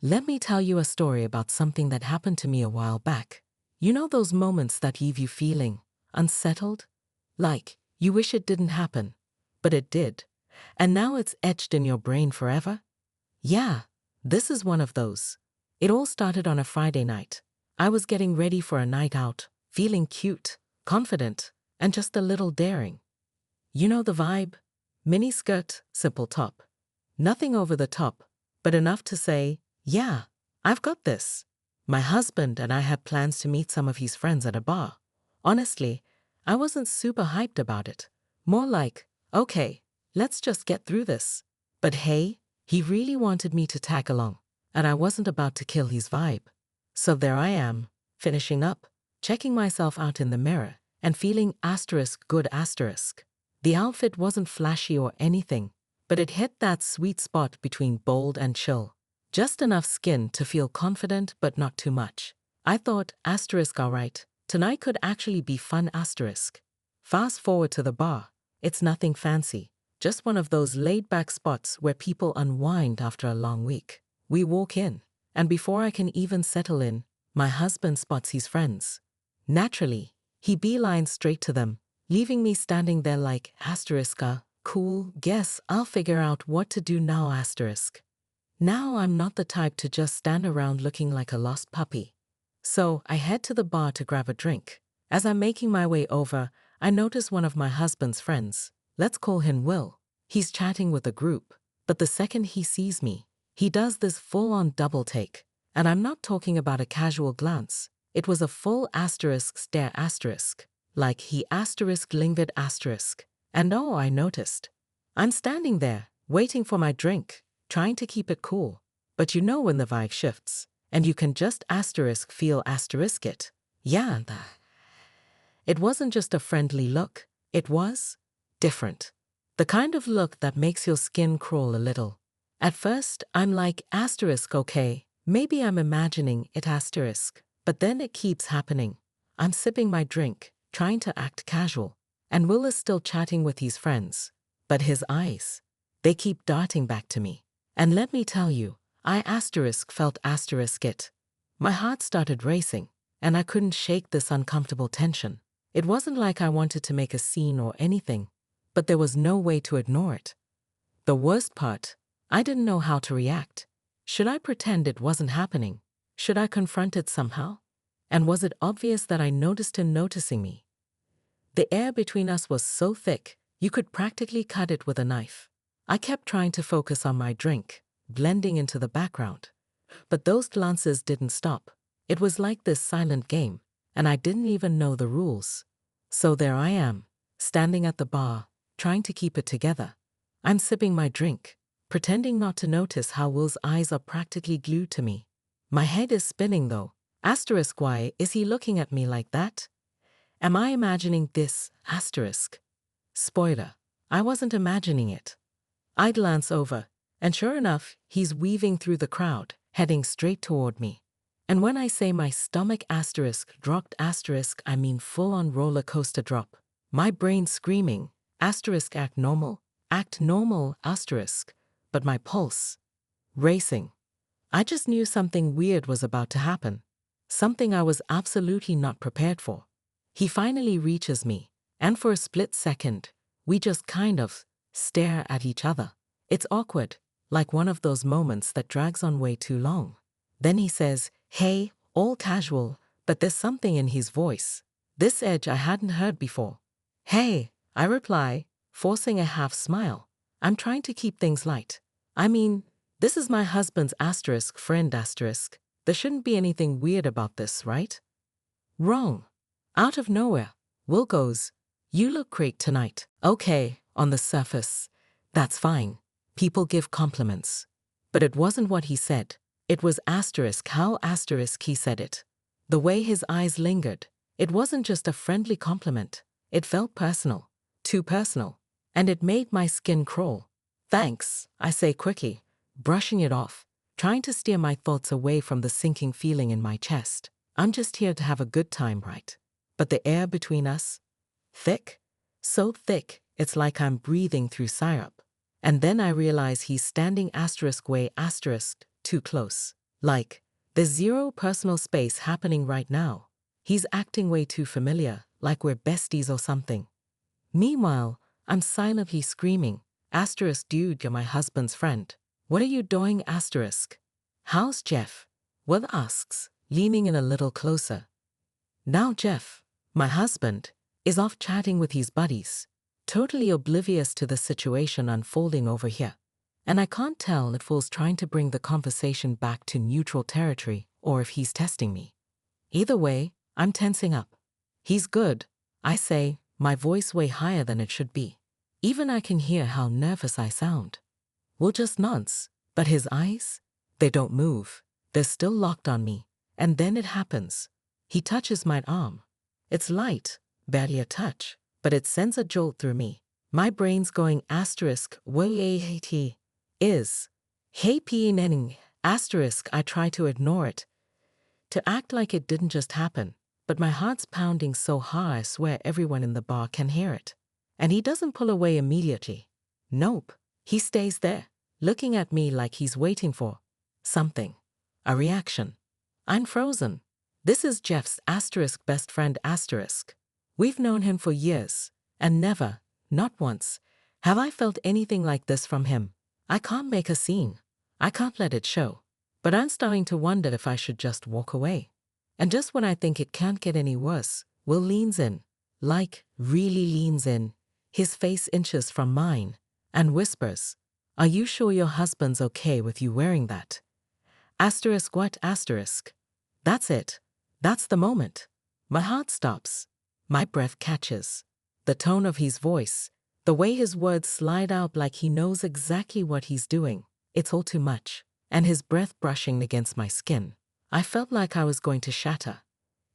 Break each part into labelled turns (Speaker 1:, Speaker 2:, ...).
Speaker 1: Let me tell you a story about something that happened to me a while back. You know those moments that leave you feeling unsettled? Like, you wish it didn't happen, but it did. And now it's etched in your brain forever? Yeah, this is one of those. It all started on a Friday night. I was getting ready for a night out, feeling cute, confident, and just a little daring. You know the vibe? Mini skirt, simple top. Nothing over the top, but enough to say, yeah, I've got this. My husband and I had plans to meet some of his friends at a bar. Honestly, I wasn't super hyped about it. More like, okay, let's just get through this. But hey, he really wanted me to tag along, and I wasn't about to kill his vibe. So there I am, finishing up, checking myself out in the mirror, and feeling good. The outfit wasn't flashy or anything, but it hit that sweet spot between bold and chill. Just enough skin to feel confident but not too much. I thought, alright, tonight could actually be fun. Fast forward to the bar. It's nothing fancy, just one of those laid-back spots where people unwind after a long week. We walk in, and before I can even settle in, my husband spots his friends. Naturally, he beelines straight to them, leaving me standing there like, cool, guess I'll figure out what to do now. Now I'm not the type to just stand around looking like a lost puppy. So I head to the bar to grab a drink. As I'm making my way over, I notice one of my husband's friends. Let's call him Will. He's chatting with a group, but the second he sees me, he does this full-on double take. And I'm not talking about a casual glance. It was a full stare. Like he lingered. And oh, I noticed. I'm standing there, waiting for my drink, trying to keep it cool. But you know when the vibe shifts, and you can just feel it. Yeah, it wasn't just a friendly look, it was different. The kind of look that makes your skin crawl a little. At first, I'm like, okay, maybe I'm imagining it. But then it keeps happening. I'm sipping my drink, trying to act casual, and Will is still chatting with his friends. But his eyes, they keep darting back to me. And let me tell you, I felt it. My heart started racing, and I couldn't shake this uncomfortable tension. It wasn't like I wanted to make a scene or anything, but there was no way to ignore it. The worst part, I didn't know how to react. Should I pretend it wasn't happening? Should I confront it somehow? And was it obvious that I noticed him noticing me? The air between us was so thick, you could practically cut it with a knife. I kept trying to focus on my drink, blending into the background. But those glances didn't stop. It was like this silent game, and I didn't even know the rules. So there I am, standing at the bar, trying to keep it together. I'm sipping my drink, pretending not to notice how Will's eyes are practically glued to me. My head is spinning though. Why is he looking at me like that? Am I imagining this? Spoiler, I wasn't imagining it. I glance over, and sure enough, he's weaving through the crowd, heading straight toward me. And when I say my stomach dropped I mean full-on roller coaster drop. My brain screaming, act normal, but my pulse, racing. I just knew something weird was about to happen. Something I was absolutely not prepared for. He finally reaches me, and for a split second, we just kind of stare at each other. It's awkward, like one of those moments that drags on way too long. Then he says, hey, all casual, but there's something in his voice. This edge I hadn't heard before. Hey, I reply, forcing a half smile. I'm trying to keep things light. I mean, this is my husband's friend. There shouldn't be anything weird about this, right? Wrong. Out of nowhere, Will goes, you look great tonight. Okay, on the surface, that's fine. People give compliments. But it wasn't what he said. It was how he said it. The way his eyes lingered. It wasn't just a friendly compliment. It felt personal. Too personal. And it made my skin crawl. Thanks, I say quickly, brushing it off, trying to steer my thoughts away from the sinking feeling in my chest. I'm just here to have a good time, right? But the air between us, thick, so thick, it's like I'm breathing through syrup. And then I realize he's standing way too close. Like, there's zero personal space happening right now. He's acting way too familiar, like we're besties or something. Meanwhile, I'm silently screaming, asterisk dude, you're my husband's friend. What are you doing, asterisk? How's Jeff? Will asks, leaning in a little closer. Now Jeff, my husband, is off chatting with his buddies, totally oblivious to the situation unfolding over here. And I can't tell if Will's trying to bring the conversation back to neutral territory or if he's testing me. Either way, I'm tensing up. He's good, I say, my voice way higher than it should be. Even I can hear how nervous I sound. Will just nods, but his eyes? They don't move. They're still locked on me. And then it happens. He touches my arm. It's light, barely a touch, but it sends a jolt through me. My brain's going asterisk, he is. Hey p asterisk, I try to ignore it, to act like it didn't just happen, but my heart's pounding so hard I swear everyone in the bar can hear it. And he doesn't pull away immediately. Nope, he stays there, looking at me like he's waiting for something, a reaction. I'm frozen. This is Jeff's asterisk best friend asterisk. We've known him for years, and never, not once, have I felt anything like this from him. I can't make a scene. I can't let it show. But I'm starting to wonder if I should just walk away. And just when I think it can't get any worse, Will leans in, like, really leans in, his face inches from mine, and whispers, "Are you sure your husband's okay with you wearing that?" Asterisk what asterisk? That's it. That's the moment. My heart stops. My breath catches. The tone of his voice, the way his words slide out like he knows exactly what he's doing, it's all too much. And his breath brushing against my skin. I felt like I was going to shatter.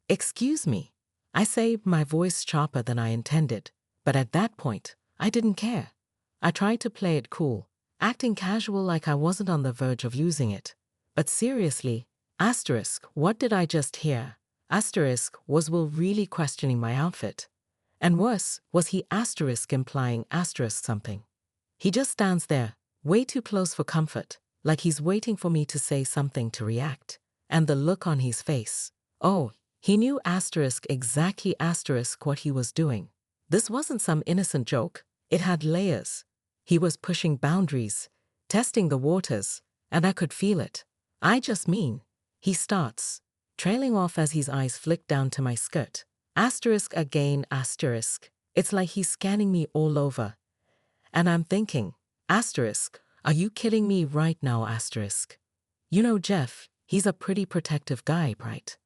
Speaker 1: "Excuse me," I say, my voice sharper than I intended. But at that point, I didn't care. I tried to play it cool, acting casual like I wasn't on the verge of losing it. But seriously, asterisk, what did I just hear? Asterisk, was Will really questioning my outfit? And worse, was he asterisk implying asterisk something? He just stands there, way too close for comfort, like he's waiting for me to say something to react. And the look on his face. Oh, he knew asterisk exactly asterisk what he was doing. This wasn't some innocent joke. It had layers. He was pushing boundaries, testing the waters, and I could feel it. I just mean, he starts, trailing off as his eyes flick down to my skirt. Asterisk again asterisk. It's like he's scanning me all over. And I'm thinking, asterisk, are you kidding me right now, asterisk? You know Jeff, he's a pretty protective guy, right?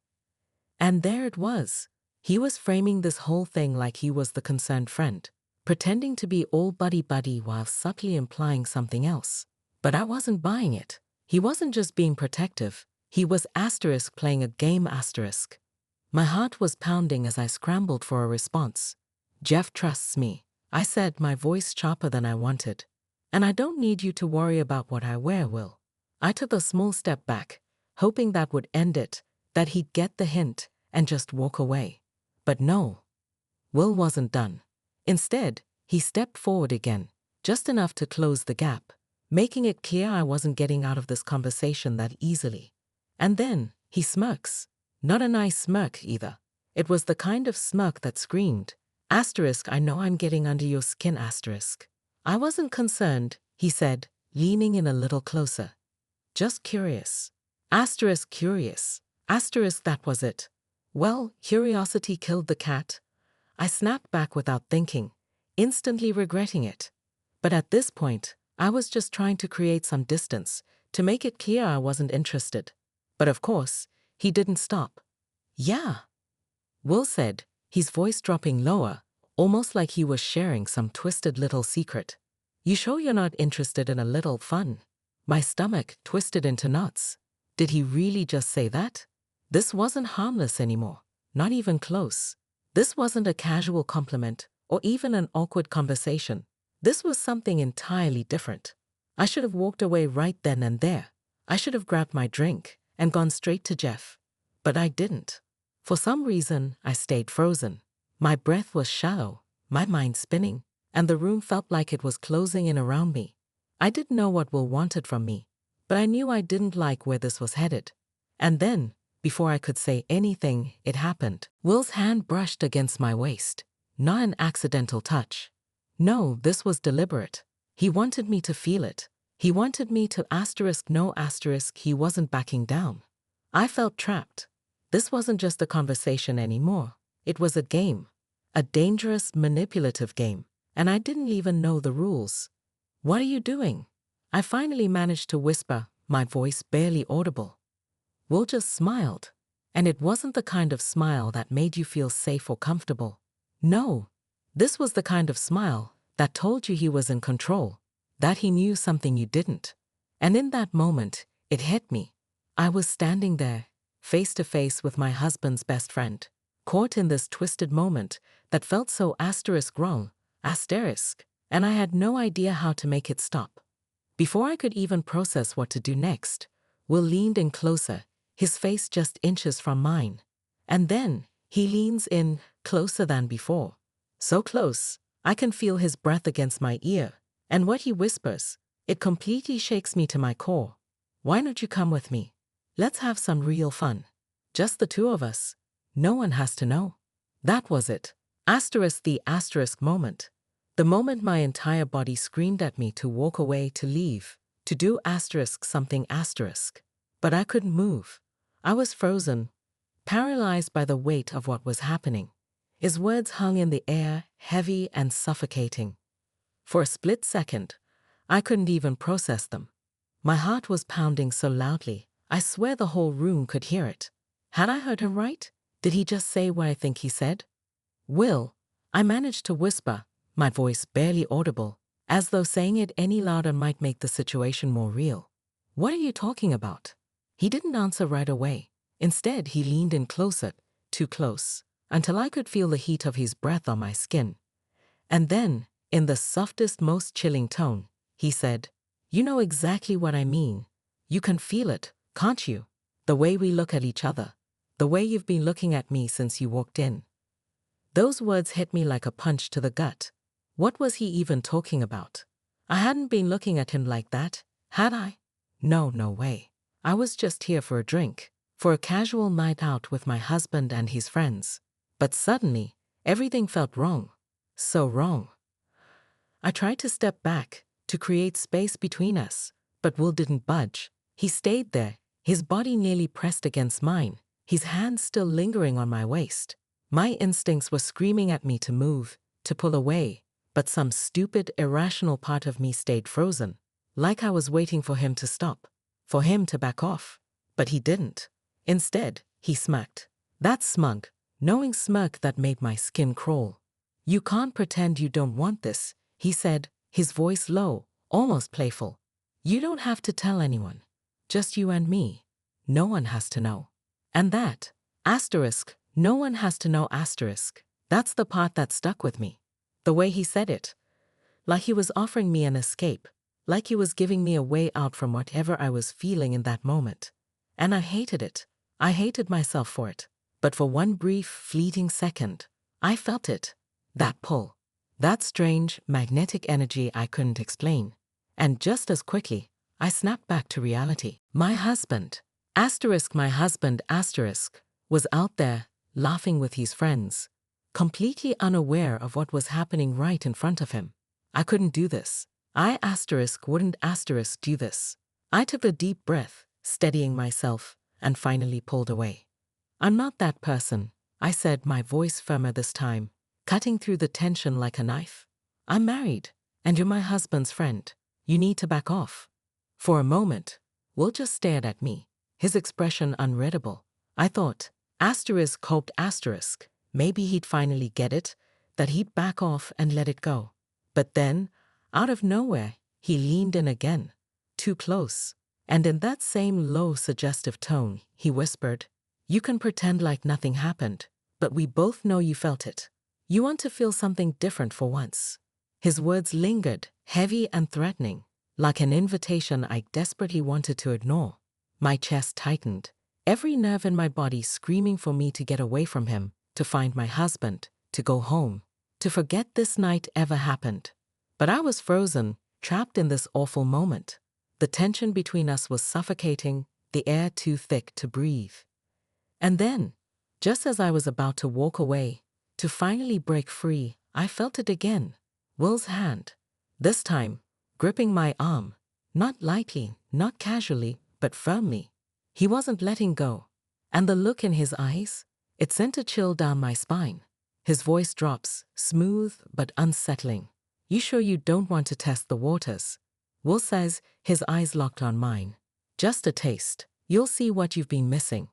Speaker 1: And there it was. He was framing this whole thing like he was the concerned friend, pretending to be all buddy-buddy while subtly implying something else. But I wasn't buying it. He wasn't just being protective. He was asterisk playing a game asterisk. My heart was pounding as I scrambled for a response. "Jeff trusts me," I said, my voice sharper than I wanted. "And I don't need you to worry about what I wear, Will." I took a small step back, hoping that would end it, that he'd get the hint and just walk away. But no. Will wasn't done. Instead, he stepped forward again, just enough to close the gap, making it clear I wasn't getting out of this conversation that easily. And then, he smirks. Not a nice smirk either. It was the kind of smirk that screamed, asterisk, I know I'm getting under your skin, asterisk. I wasn't concerned, he said, leaning in a little closer. Just curious. Asterisk curious. Asterisk that was it. Well, curiosity killed the cat. I snapped back without thinking, instantly regretting it. But at this point, I was just trying to create some distance, to make it clear I wasn't interested. But of course, he didn't stop. "Yeah," Will said, his voice dropping lower, almost like he was sharing some twisted little secret. "You sure you're not interested in a little fun?" My stomach twisted into knots. Did he really just say that? This wasn't harmless anymore, not even close. This wasn't a casual compliment or even an awkward conversation. This was something entirely different. I should have walked away right then and there. I should have grabbed my drink and gone straight to Jeff. But I didn't. For some reason, I stayed frozen. My breath was shallow, my mind spinning, and the room felt like it was closing in around me. I didn't know what Will wanted from me, but I knew I didn't like where this was headed. And then, before I could say anything, it happened. Will's hand brushed against my waist. Not an accidental touch. No, this was deliberate. He wanted me to feel it. He wanted me to no he wasn't backing down. I felt trapped. This wasn't just a conversation anymore. It was a game. A dangerous, manipulative game. And I didn't even know the rules. What are you doing? I finally managed to whisper, my voice barely audible. Will just smiled. And it wasn't the kind of smile that made you feel safe or comfortable. No. This was the kind of smile that told you he was in control, that he knew something you didn't. And in that moment, it hit me. I was standing there, face to face with my husband's best friend, caught in this twisted moment that felt so wrong, and I had no idea how to make it stop. Before I could even process what to do next, Will leaned in closer, his face just inches from mine. And then, he leans in, closer than before. So close, I can feel his breath against my ear, and what he whispers, it completely shakes me to my core. Why don't you come with me? Let's have some real fun. Just the two of us. No one has to know. That was it. The moment. The moment my entire body screamed at me to walk away, to leave, to do something. But I couldn't move. I was frozen, paralyzed by the weight of what was happening. His words hung in the air, heavy and suffocating. For a split second, I couldn't even process them. My heart was pounding so loudly, I swear the whole room could hear it. Had I heard him right? Did he just say what I think he said? Will, I managed to whisper, my voice barely audible, as though saying it any louder might make the situation more real. What are you talking about? He didn't answer right away. Instead, he leaned in closer, too close, until I could feel the heat of his breath on my skin. And then, in the softest, most chilling tone, he said, "You know exactly what I mean. You can feel it, can't you? The way we look at each other. The way you've been looking at me since you walked in." Those words hit me like a punch to the gut. What was he even talking about? I hadn't been looking at him like that, had I? No way. I was just here for a drink, for a casual night out with my husband and his friends. But suddenly, everything felt wrong. So wrong. I tried to step back, to create space between us, but Will didn't budge. He stayed there, his body nearly pressed against mine, his hands still lingering on my waist. My instincts were screaming at me to move, to pull away, but some stupid, irrational part of me stayed frozen, like I was waiting for him to stop, for him to back off. But he didn't. Instead, he smirked. That smug, knowing smirk that made my skin crawl. "You can't pretend you don't want this," he said, his voice low, almost playful. "You don't have to tell anyone. Just you and me. No one has to know." And that, no one has to know, that's the part that stuck with me. The way he said it. Like he was offering me an escape. Like he was giving me a way out from whatever I was feeling in that moment. And I hated it. I hated myself for it. But for one brief, fleeting second, I felt it. That pull. That strange, magnetic energy I couldn't explain. And just as quickly, I snapped back to reality. My husband, was out there, laughing with his friends, completely unaware of what was happening right in front of him. I couldn't do this. I wouldn't do this. I took a deep breath, steadying myself, and finally pulled away. "I'm not that person," I said, my voice firmer this time, cutting through the tension like a knife. "I'm married, and you're my husband's friend. You need to back off." For a moment, Will just stared at me, his expression unreadable. I thought, maybe he'd finally get it, that he'd back off and let it go. But then, out of nowhere, he leaned in again, too close. And in that same low, suggestive tone, he whispered, "You can pretend like nothing happened, but we both know you felt it. You want to feel something different for once." His words lingered, heavy and threatening, like an invitation I desperately wanted to ignore. My chest tightened, every nerve in my body screaming for me to get away from him, to find my husband, to go home, to forget this night ever happened. But I was frozen, trapped in this awful moment. The tension between us was suffocating, the air too thick to breathe. And then, just as I was about to walk away, to finally break free, I felt it again. Will's hand. This time, gripping my arm. Not lightly, not casually, but firmly. He wasn't letting go. And the look in his eyes, it sent a chill down my spine. His voice drops, smooth but unsettling. You sure you don't want to test the waters? Will says, his eyes locked on mine. Just a taste. You'll see what you've been missing.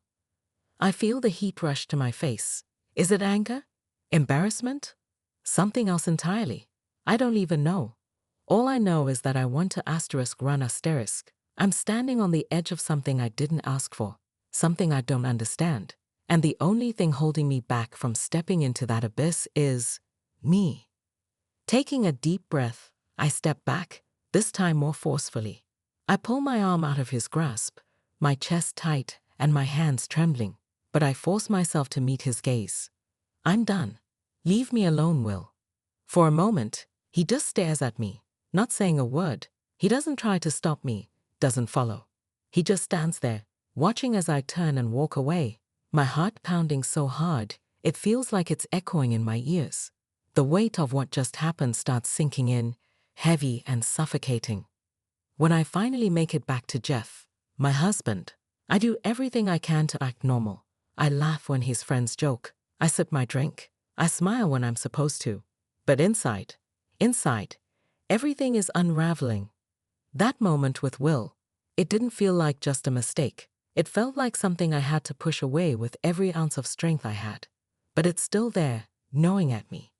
Speaker 1: I feel the heat rush to my face. Is it anger? Embarrassment? Something else entirely? I don't even know. All I know is that I want to run asterisk. I'm standing on the edge of something I didn't ask for, something I don't understand. And the only thing holding me back from stepping into that abyss is me. Taking a deep breath, I step back, this time more forcefully. I pull my arm out of his grasp, my chest tight and my hands trembling, but I force myself to meet his gaze. I'm done. Leave me alone, Will. For a moment, he just stares at me, not saying a word. He doesn't try to stop me, doesn't follow. He just stands there, watching as I turn and walk away, my heart pounding so hard, it feels like it's echoing in my ears. The weight of what just happened starts sinking in, heavy and suffocating. When I finally make it back to Jeff, my husband, I do everything I can to act normal. I laugh when his friends joke. I sip my drink. I smile when I'm supposed to. But inside, everything is unraveling. That moment with Will, it didn't feel like just a mistake. It felt like something I had to push away with every ounce of strength I had. But it's still there, gnawing at me.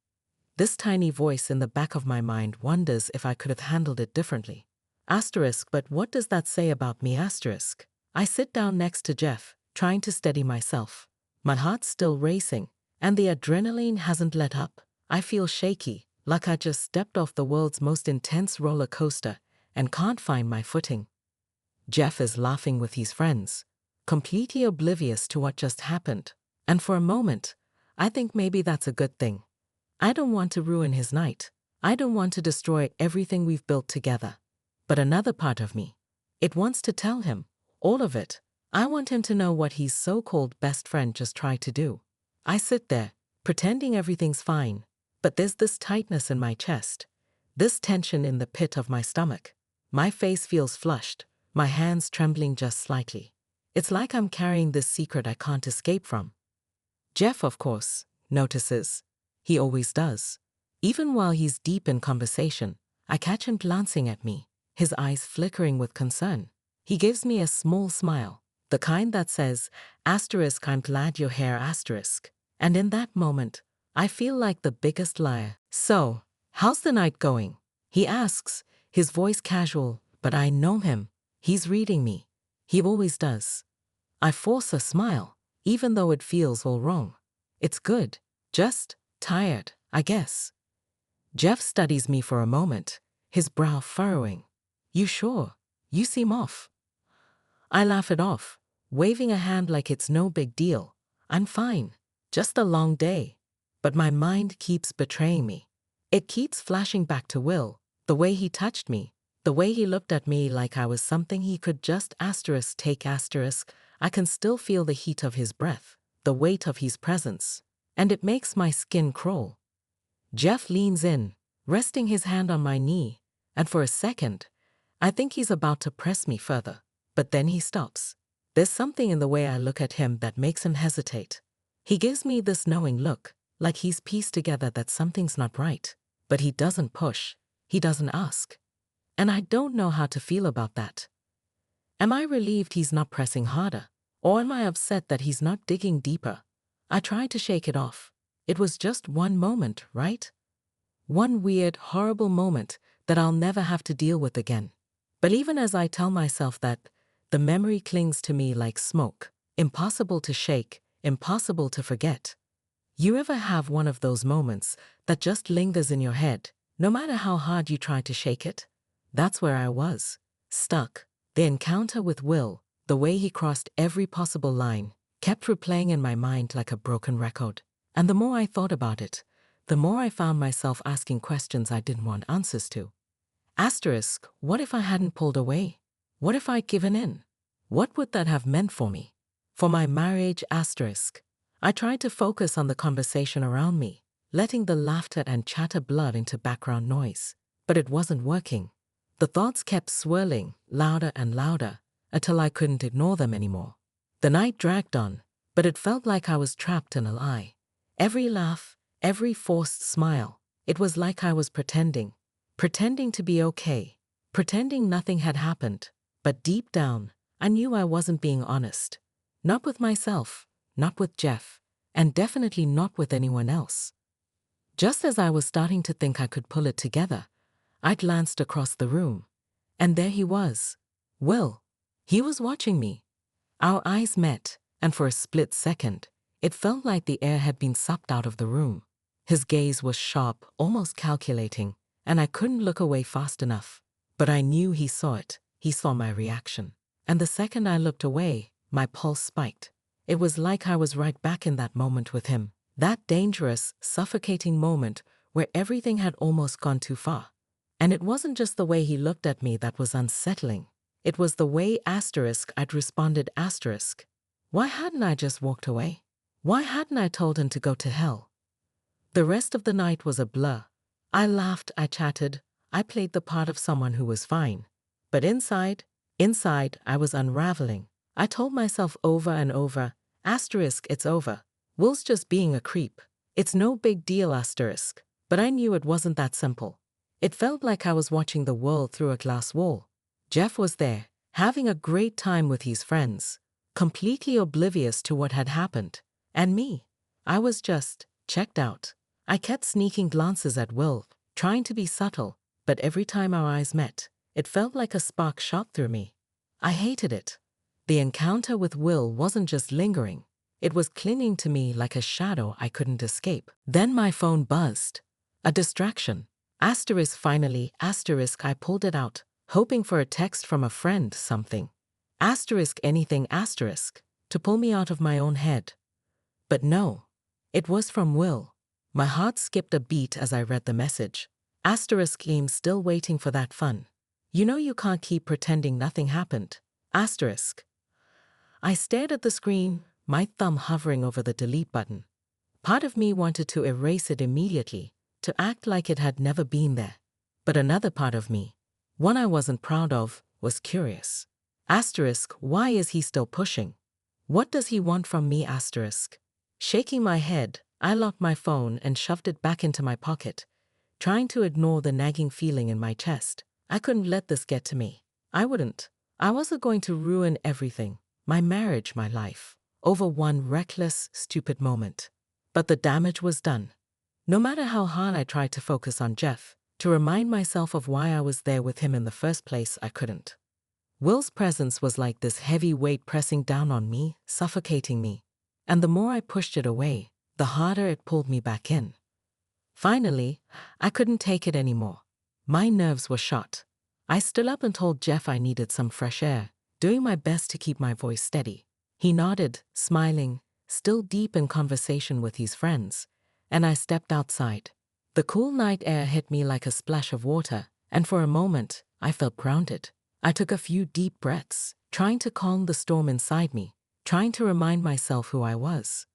Speaker 1: This tiny voice in the back of my mind wonders if I could have handled it differently. But what does that say about me? I sit down next to Jeff, trying to steady myself. My heart's still racing, and the adrenaline hasn't let up. I feel shaky, like I just stepped off the world's most intense roller coaster and can't find my footing. Jeff is laughing with his friends, completely oblivious to what just happened. And for a moment, I think maybe that's a good thing. I don't want to ruin his night. I don't want to destroy everything we've built together. But another part of me, it wants to tell him, all of it. I want him to know what his so-called best friend just tried to do. I sit there, pretending everything's fine, but there's this tightness in my chest, this tension in the pit of my stomach. My face feels flushed, my hands trembling just slightly. It's like I'm carrying this secret I can't escape from. Jeff, of course, notices. He always does. Even while he's deep in conversation, I catch him glancing at me, his eyes flickering with concern. He gives me a small smile, the kind that says, I'm glad you're here, . And in that moment, I feel like the biggest liar. So, how's the night going? He asks, his voice casual, but I know him. He's reading me. He always does. I force a smile, even though it feels all wrong. It's good, just tired, I guess. Jeff studies me for a moment, his brow furrowing. You sure? You seem off. I laugh it off, waving a hand like it's no big deal. I'm fine, just a long day. But my mind keeps betraying me. It keeps flashing back to Will, the way he touched me, the way he looked at me like I was something he could just take. I can still feel the heat of his breath, the weight of his presence, and it makes my skin crawl. Jeff leans in, resting his hand on my knee, and for a second, I think he's about to press me further, but then he stops. There's something in the way I look at him that makes him hesitate. He gives me this knowing look, like he's pieced together that something's not right, but he doesn't push, he doesn't ask. And I don't know how to feel about that. Am I relieved he's not pressing harder, or am I upset that he's not digging deeper? I try to shake it off. It was just one moment, right? One weird, horrible moment that I'll never have to deal with again. But even as I tell myself that, the memory clings to me like smoke, impossible to shake, impossible to forget. You ever have one of those moments that just lingers in your head, no matter how hard you try to shake it? That's where I was, stuck. The encounter with Will, the way he crossed every possible line, kept replaying in my mind like a broken record. And the more I thought about it, the more I found myself asking questions I didn't want answers to. What if I hadn't pulled away? What if I'd given in? What would that have meant for me? For my marriage asterisk. I tried to focus on the conversation around me, letting the laughter and chatter blur into background noise. But it wasn't working. The thoughts kept swirling, louder and louder, until I couldn't ignore them anymore. The night dragged on, but it felt like I was trapped in a lie. Every laugh, every forced smile, it was like I was pretending to be okay, pretending nothing had happened. But deep down, I knew I wasn't being honest. Not with myself, not with Jeff, and definitely not with anyone else. Just as I was starting to think I could pull it together, I glanced across the room, and there he was. Will. He was watching me. Our eyes met, and for a split second, it felt like the air had been sucked out of the room. His gaze was sharp, almost calculating, and I couldn't look away fast enough. But I knew he saw it. He saw my reaction. And the second I looked away, my pulse spiked. It was like I was right back in that moment with him. That dangerous, suffocating moment where everything had almost gone too far. And it wasn't just the way he looked at me that was unsettling. It was the way I'd responded asterisk. Why hadn't I just walked away? Why hadn't I told him to go to hell? The rest of the night was a blur. I laughed, I chatted, I played the part of someone who was fine. But inside, I was unraveling. I told myself over and over, asterisk, it's over. Will's just being a creep. It's no big deal, asterisk. But I knew it wasn't that simple. It felt like I was watching the world through a glass wall. Jeff was there, having a great time with his friends, completely oblivious to what had happened. And me, I was just checked out. I kept sneaking glances at Will, trying to be subtle, but every time our eyes met, it felt like a spark shot through me. I hated it. The encounter with Will wasn't just lingering. It was clinging to me like a shadow I couldn't escape. Then my phone buzzed. A distraction. Asterisk finally, asterisk I pulled it out, hoping for a text from a friend, something. Asterisk anything, asterisk, to pull me out of my own head. But no, it was from Will. My heart skipped a beat as I read the message. Asterisk I'm still waiting for that fun. You know you can't keep pretending nothing happened. Asterisk. I stared at the screen, my thumb hovering over the delete button. Part of me wanted to erase it immediately, to act like it had never been there. But another part of me, one I wasn't proud of, was curious. Asterisk, why is he still pushing? What does he want from me, asterisk? Shaking my head, I locked my phone and shoved it back into my pocket, trying to ignore the nagging feeling in my chest. I couldn't let this get to me. I wouldn't. I wasn't going to ruin everything, my marriage, my life, over one reckless, stupid moment. But the damage was done. No matter how hard I tried to focus on Jeff, to remind myself of why I was there with him in the first place, I couldn't. Will's presence was like this heavy weight pressing down on me, suffocating me. And the more I pushed it away, the harder it pulled me back in. Finally, I couldn't take it anymore. My nerves were shot. I stood up and told Jeff I needed some fresh air, doing my best to keep my voice steady. He nodded, smiling, still deep in conversation with his friends, and I stepped outside. The cool night air hit me like a splash of water, and for a moment, I felt grounded. I took a few deep breaths, trying to calm the storm inside me, trying to remind myself who I was.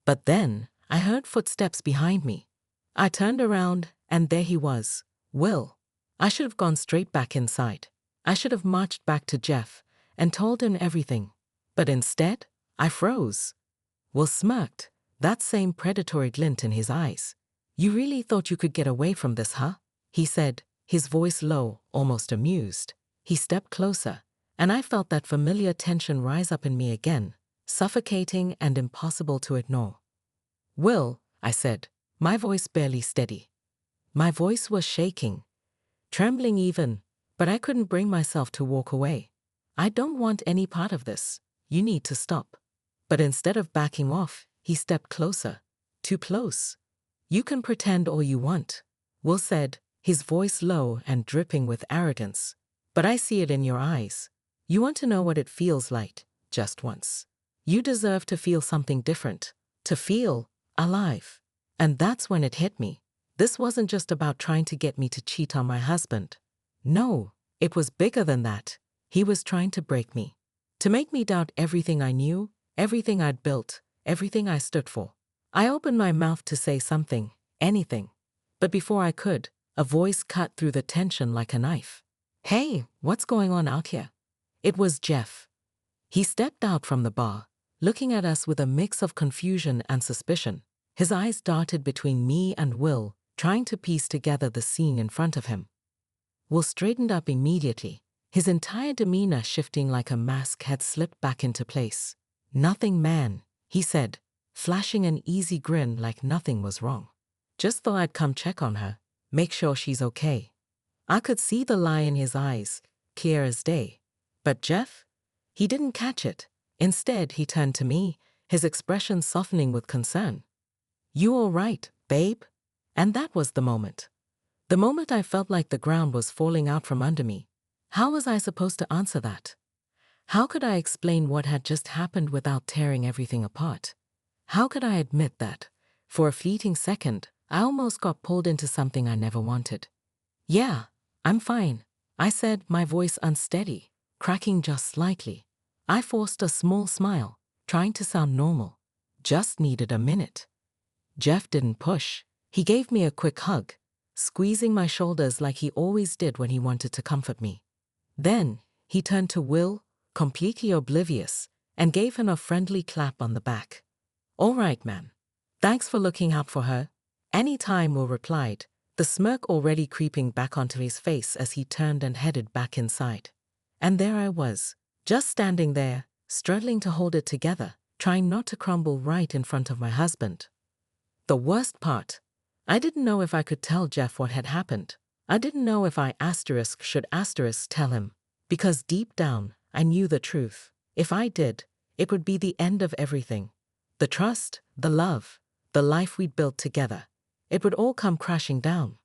Speaker 1: But then, I heard footsteps behind me. I turned around, and there he was, Will. I should have gone straight back inside. I should have marched back to Jeff and told him everything. But instead, I froze. Will smirked, that same predatory glint in his eyes. You really thought you could get away from this, huh? He said, his voice low, almost amused. He stepped closer, and I felt that familiar tension rise up in me again, suffocating and impossible to ignore. Will, I said, my voice barely steady. My voice was shaking, trembling even, but I couldn't bring myself to walk away. I don't want any part of this. You need to stop. But instead of backing off, he stepped closer. Too close. You can pretend all you want, Will said, his voice low and dripping with arrogance. But I see it in your eyes. You want to know what it feels like, just once. You deserve to feel something different, to feel alive. And that's when it hit me. This wasn't just about trying to get me to cheat on my husband. No, it was bigger than that. He was trying to break me. To make me doubt everything I knew, everything I'd built, everything I stood for. I opened my mouth to say something, anything. But before I could, a voice cut through the tension like a knife. "Hey, what's going on out here?" It was Jeff. He stepped out from the bar, looking at us with a mix of confusion and suspicion. His eyes darted between me and Will, trying to piece together the scene in front of him. Will straightened up immediately, his entire demeanor shifting like a mask had slipped back into place. "Nothing, man," he said, flashing an easy grin like nothing was wrong. "Just thought I'd come check on her, make sure she's okay." I could see the lie in his eyes, clear as day. But Jeff? He didn't catch it. Instead, he turned to me, his expression softening with concern. "You all right, babe?" And that was the moment. The moment I felt like the ground was falling out from under me. How was I supposed to answer that? How could I explain what had just happened without tearing everything apart? How could I admit that, for a fleeting second, I almost got pulled into something I never wanted? "Yeah, I'm fine," I said, my voice unsteady, cracking just slightly. I forced a small smile, trying to sound normal. "Just needed a minute." Jeff didn't push. He gave me a quick hug, squeezing my shoulders like he always did when he wanted to comfort me. Then, he turned to Will, completely oblivious, and gave him a friendly clap on the back. "All right, man. Thanks for looking out for her." "Anytime," Will replied, the smirk already creeping back onto his face as he turned and headed back inside. And there I was, just standing there, struggling to hold it together, trying not to crumble right in front of my husband. The worst part, I didn't know if I could tell Jeff what had happened. I didn't know if I should tell him, because deep down, I knew the truth. If I did, it would be the end of everything. The trust, the love, the life we'd built together. It would all come crashing down.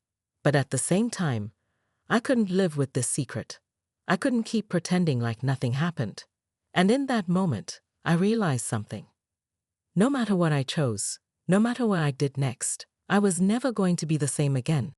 Speaker 1: But at the same time, I couldn't live with this secret. I couldn't keep pretending like nothing happened. And in that moment, I realized something. No matter what I chose, no matter what I did next, I was never going to be the same again.